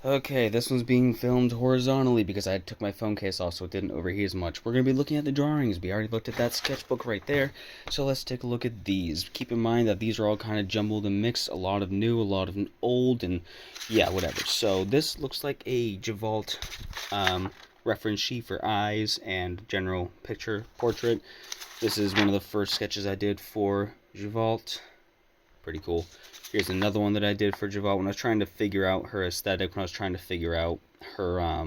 Okay, this one's being filmed horizontally because I took my phone case off so it didn't overheat as much. We're going to be looking at the drawings. We already looked at that sketchbook right there, so let's take a look at these. Keep in mind that these are all kind of jumbled and mixed, a lot of new, a lot of old, and yeah, whatever. So this looks like a Gevalt reference sheet for eyes and general picture portrait. This is one of the first sketches I did for Gevalt. Pretty cool. Here's another one that I did for Javette when I was trying to figure out her aesthetic, when I was trying to figure out her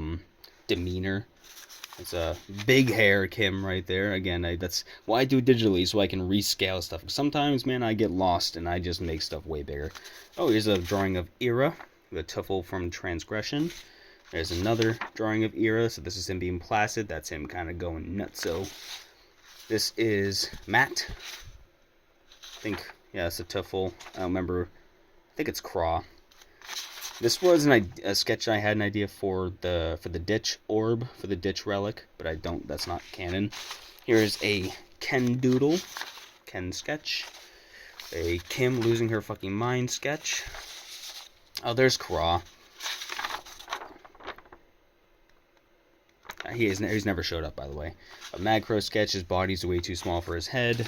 demeanor. It's a big hair Kim right there. Again, that's why I do digitally, so I can rescale stuff. Sometimes, man, I get lost and I just make stuff way bigger. Oh, here's a drawing of Ira, the Tuffle from Transgression. There's another drawing of Ira, so this is him being placid. That's him kind of going nuts. So this is Matt. I think, yeah, it's a Tuffle. I don't remember. I think it's Craw. This was a sketch I had an idea for the Ditch orb, for the Ditch relic, but I don't. That's not canon. Here's a Ken doodle, Ken sketch. A Kim losing her fucking mind sketch. Oh, there's Craw. He's never showed up, by the way. A Magcro sketch. His body's way too small for his head.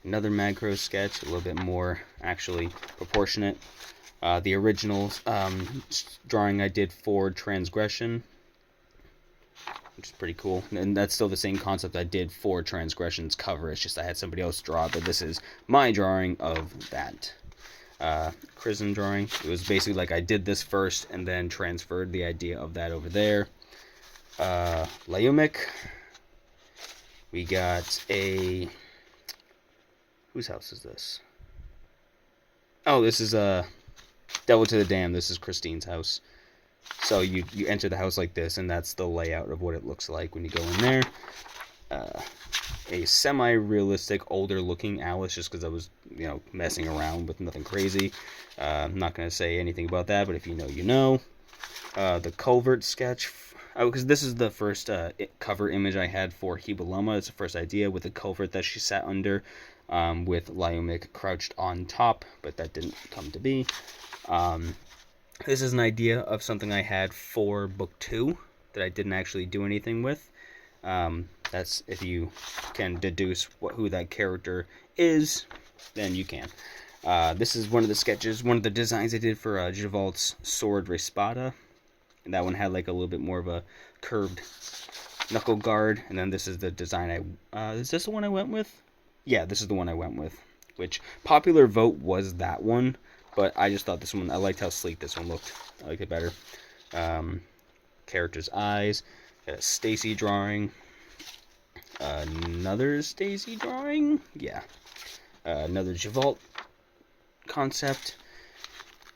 Another Magcro sketch, a little bit more actually proportionate. The original drawing I did for Transgression, which is pretty cool. And that's still the same concept I did for Transgression's cover. It's just I had somebody else draw it, but this is my drawing of that. Chrism drawing. It was basically like I did this first and then transferred the idea of that over there. Layumic. We got a... Whose house is this? Oh, this is Devil to the Dam. This is Christine's house. So you enter the house like this, and that's the layout of what it looks like when you go in there. A semi-realistic, older-looking Alice, just because I was, messing around with nothing crazy. I'm not going to say anything about that, but if you know, you know. The Culvert sketch. Because this is the first cover image I had for Hibulama. It's the first idea with the culvert that she sat under, with Lyumic crouched on top, but that didn't come to be. This is an idea of something I had for book 2 that I didn't actually do anything with. That's if you can deduce who that character is, then you can. This is one of the sketches, one of the designs I did for Javalt's sword Respada. And that one had like a little bit more of a curved knuckle guard. And then this is the design is this the one I went with? Yeah, this is the one I went with. Which, popular vote was that one. But I just thought this one, I liked how sleek this one looked. I liked it better. Character's eyes. Got a Stacy drawing. Another Stacy drawing. Yeah. Another Javalt concept.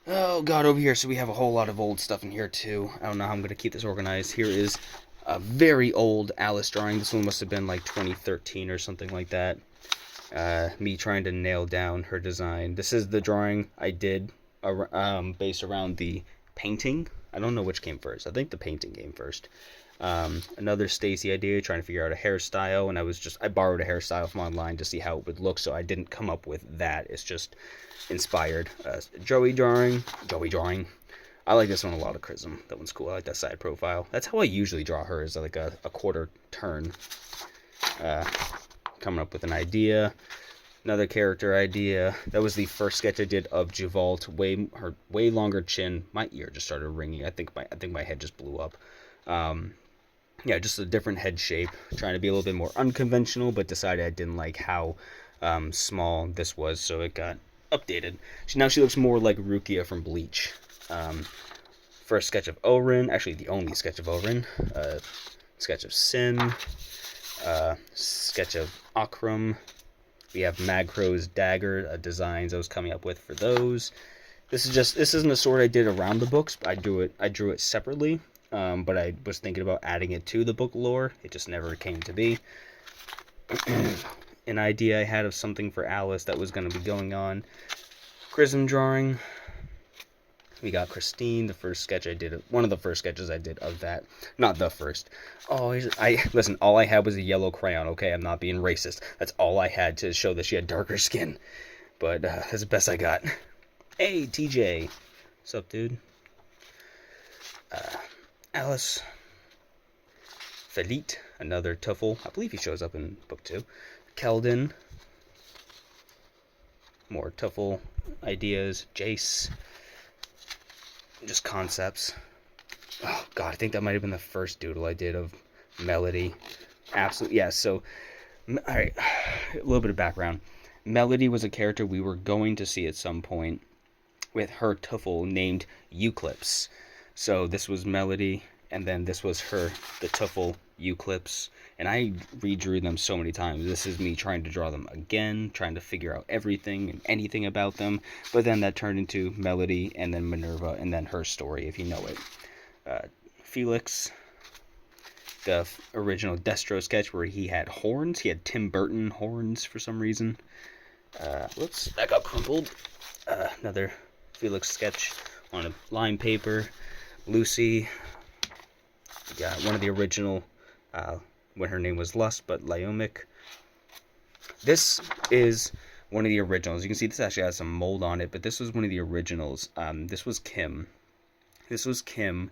Oh god, over here, so we have a whole lot of old stuff in here too. I don't know how I'm going to keep this organized. Here is a very old Alice drawing. This one must have been like 2013 or something like that. Me trying to nail down her design. This is the drawing I did based around the painting. I don't know which came first. I think the painting came first. Another Stacy idea, trying to figure out a hairstyle, and I borrowed a hairstyle from online to see how it would look, so I didn't come up with that. It's just inspired. Joey drawing. I like this one a lot of Chrism. That one's cool. I like that side profile. That's how I usually draw her, is like a quarter turn. Coming up with an idea. Another character idea. That was the first sketch I did of Javalt. Her way longer chin. My ear just started ringing. I think my head just blew up. Yeah, just a different head shape. Trying to be a little bit more unconventional, but decided I didn't like how small this was, so it got updated. Now she looks more like Rukia from Bleach. First sketch of Orin. Actually, the only sketch of Orin. Sketch of Sin. Sketch of Akram. We have Magcro's dagger designs I was coming up with for those. This isn't a sword I did around the books. I drew it separately. But I was thinking about adding it to the book lore. It just never came to be. An idea I had of something for Alice that was going to be going on. Chrism drawing. We got Christine, the first sketch I did. One of the first sketches I did of that. Not the first. Oh, listen, all I had was a yellow crayon, okay? I'm not being racist. That's all I had to show that she had darker skin. But that's the best I got. Hey, TJ. What's up, dude? Alice. Felit, another Tuffle. I believe he shows up in book 2. Keldon. More Tuffle ideas. Jace. Just concepts. Oh, God, I think that might have been the first doodle I did of Melody. Absolutely, yeah, so, alright, a little bit of background. Melody was a character we were going to see at some point with her Tuffle named Euclipse. So this was Melody, and then this was her, the Tuffle Euclipse. And I redrew them so many times. This is me trying to draw them again, trying to figure out everything and anything about them. But then that turned into Melody, and then Minerva, and then her story, if you know it. Felix, the original Destro sketch where he had horns. He had Tim Burton horns for some reason. Whoops, that got crumpled. Another Felix sketch on a line paper. Lucy, got one of the original, when her name was Lust, but Lyomic. This is one of the originals. You can see this actually has some mold on it, but this was one of the originals. This was Kim. This was Kim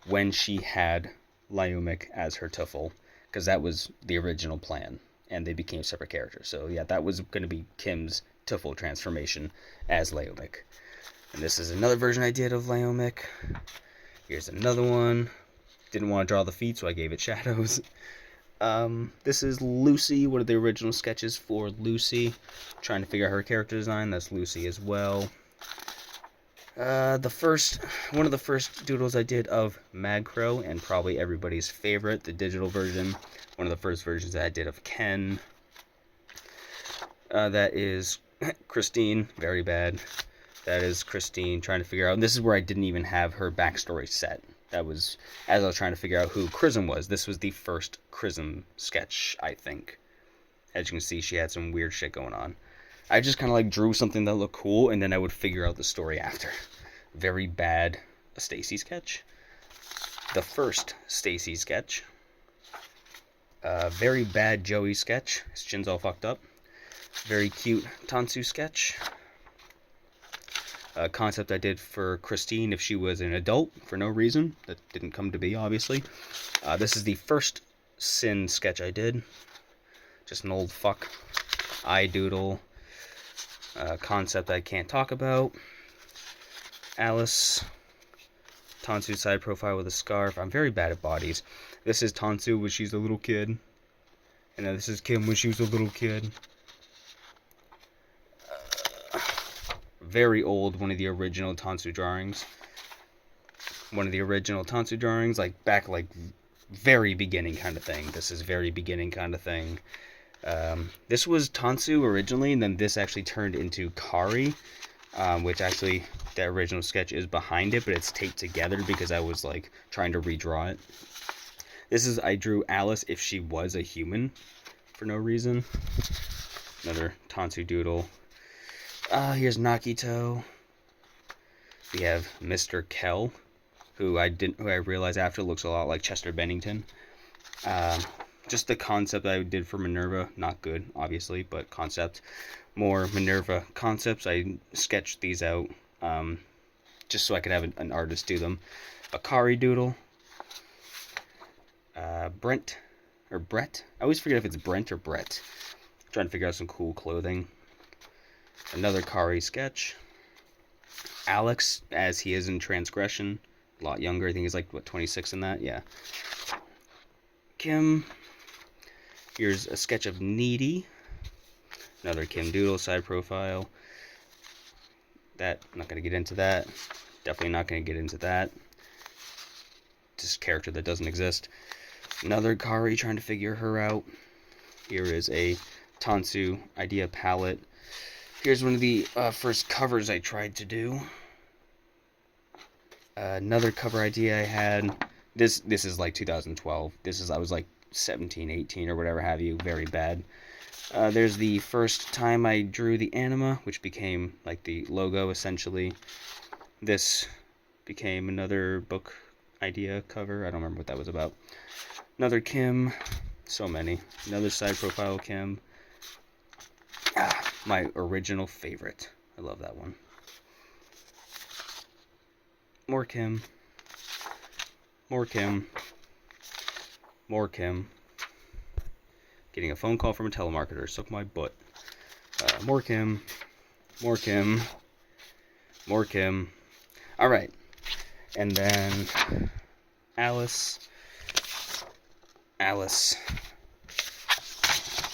when she had Lyomic as her Tuffle, because that was the original plan, and they became separate characters. So yeah, that was going to be Kim's Tuffle transformation as Lyomic. And this is another version I did of Lyomic. Here's another one. Didn't want to draw the feet, so I gave it shadows. This is Lucy, one of the original sketches for Lucy. Trying to figure out her character design. That's Lucy as well. One of the first doodles I did of Magcrow, and probably everybody's favorite, the digital version. One of the first versions that I did of Ken. That is Christine, very bad. That is Christine trying to figure out, and this is where I didn't even have her backstory set. That was, as I was trying to figure out who Chrism was. This was the first Chrism sketch, I think. As you can see, she had some weird shit going on. I just kind of like drew something that looked cool, and then I would figure out the story after. Very bad Stacy sketch. The first Stacy sketch. Very bad Joey sketch. His chin's all fucked up. Very cute Tansu sketch. A concept I did for Christine if she was an adult for no reason. That didn't come to be, obviously. This is the first Sin sketch I did. Just an old fuck eye doodle. Concept I can't talk about. Alice. Tansu side profile with a scarf. I'm very bad at bodies. This is Tansu when she's a little kid. And then this is Kim when she was a little kid. Very old, one of the original Tansu drawings. One of the original Tansu drawings, like back like very beginning kind of thing. This is very beginning kind of thing. This was Tansu originally, and then this actually turned into Kari, which actually, the original sketch is behind it, but it's taped together because I was like trying to redraw it. This is, I drew Alice if she was a human for no reason. Another Tansu doodle. Here's Nakito. We have Mr. Kell, who I realized after looks a lot like Chester Bennington. Just the concept I did for Minerva, not good, obviously, but concept. More Minerva concepts. I sketched these out just so I could have an artist do them. Akari doodle. Brent. I always forget if it's Brent or Brett. Trying to figure out some cool clothing. Another Kari sketch. Alex, as he is in Transgression. A lot younger. I think he's like, what, 26 in that? Yeah. Kim. Here's a sketch of Needy. Another Kim doodle, side profile. I'm not going to get into that. Definitely not going to get into that. Just a character that doesn't exist. Another Kari trying to figure her out. Here is a Tansu idea palette. Here's one of the first covers I tried to do. Another cover idea I had. This is like 2012. I was like 17, 18 or whatever have you. Very bad. There's the first time I drew the anima, which became like the logo essentially. This became another book idea cover. I don't remember what that was about. Another Kim. So many. Another side profile Kim. My original favorite. I love that one. More Kim. More Kim. More Kim. Getting a phone call from a telemarketer. Suck my butt. More Kim. More Kim. More Kim. Alright. And then Alice. Alice.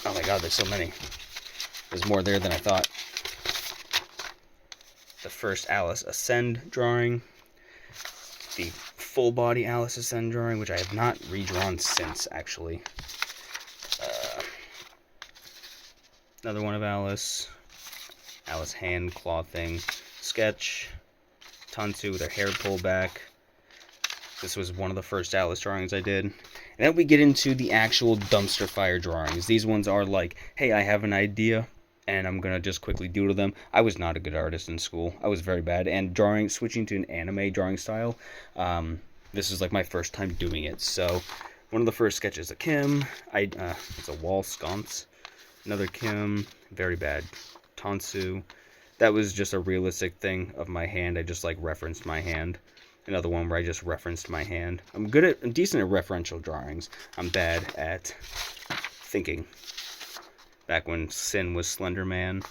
Oh my god, there's so many. There's more there than I thought. The first Alice Ascend drawing. The full body Alice Ascend drawing, which I have not redrawn since, actually. Another one of Alice. Alice hand claw thing. Sketch. Tansu with her hair pulled back. This was one of the first Alice drawings I did. And then we get into the actual dumpster fire drawings. These ones are like, hey, I have an idea, and I'm gonna just quickly doodle them. I was not a good artist in school. I was very bad. And switching to an anime drawing style, this is like my first time doing it. So one of the first sketches of Kim. It's a wall sconce. Another Kim. Very bad. Tansu. That was just a realistic thing of my hand. I just like referenced my hand. Another one where I just referenced my hand. I'm decent at referential drawings. I'm bad at thinking. Back when Sin was Slender Man.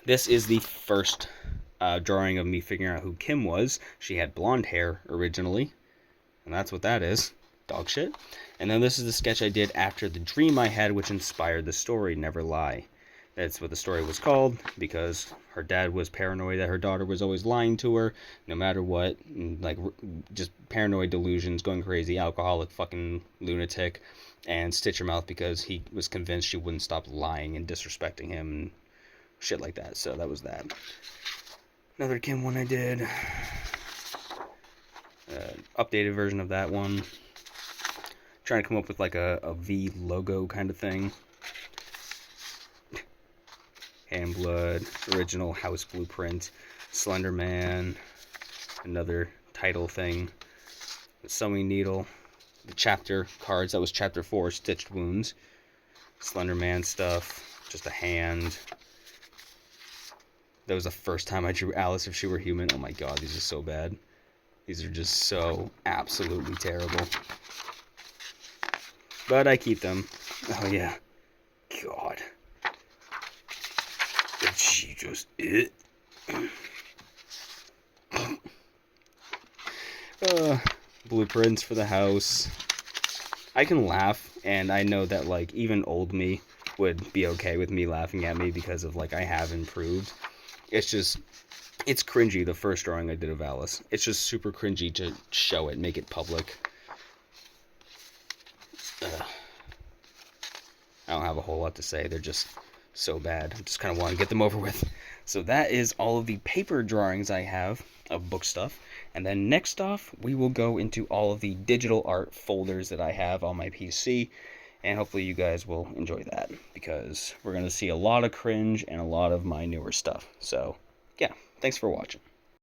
This is the first drawing of me figuring out who Kim was. She had blonde hair originally. And that's what that is. Dog shit. And then this is the sketch I did after the dream I had, which inspired the story, Never Lie. That's what the story was called, because her dad was paranoid that her daughter was always lying to her, no matter what. Like, just paranoid delusions, going crazy, alcoholic, fucking lunatic, and stitch her mouth because he was convinced she wouldn't stop lying and disrespecting him, and shit like that. So that was that. Another Kim one I did. Updated version of that one. Trying to come up with like a V logo kind of thing. Hand Blood, original house blueprint, Slender Man, another title thing, the sewing needle, the chapter cards, that was chapter 4, Stitched Wounds, Slender Man stuff, just a hand. That was the first time I drew Alice If She Were Human. Oh my god, these are so bad. These are just so absolutely terrible. But I keep them. Oh yeah. God. Did she just blueprints for the house. I can laugh, and I know that like even old me would be okay with me laughing at me because of like I have improved. It's just, it's cringy, the first drawing I did of Alice. It's just super cringy to show it, make it public. I don't have a whole lot to say. They're just so bad. I just kind of want to get them over with. So that is all of the paper drawings I have of book stuff. And then next off, we will go into all of the digital art folders that I have on my PC. And hopefully you guys will enjoy that, because we're going to see a lot of cringe and a lot of my newer stuff. So, yeah, thanks for watching.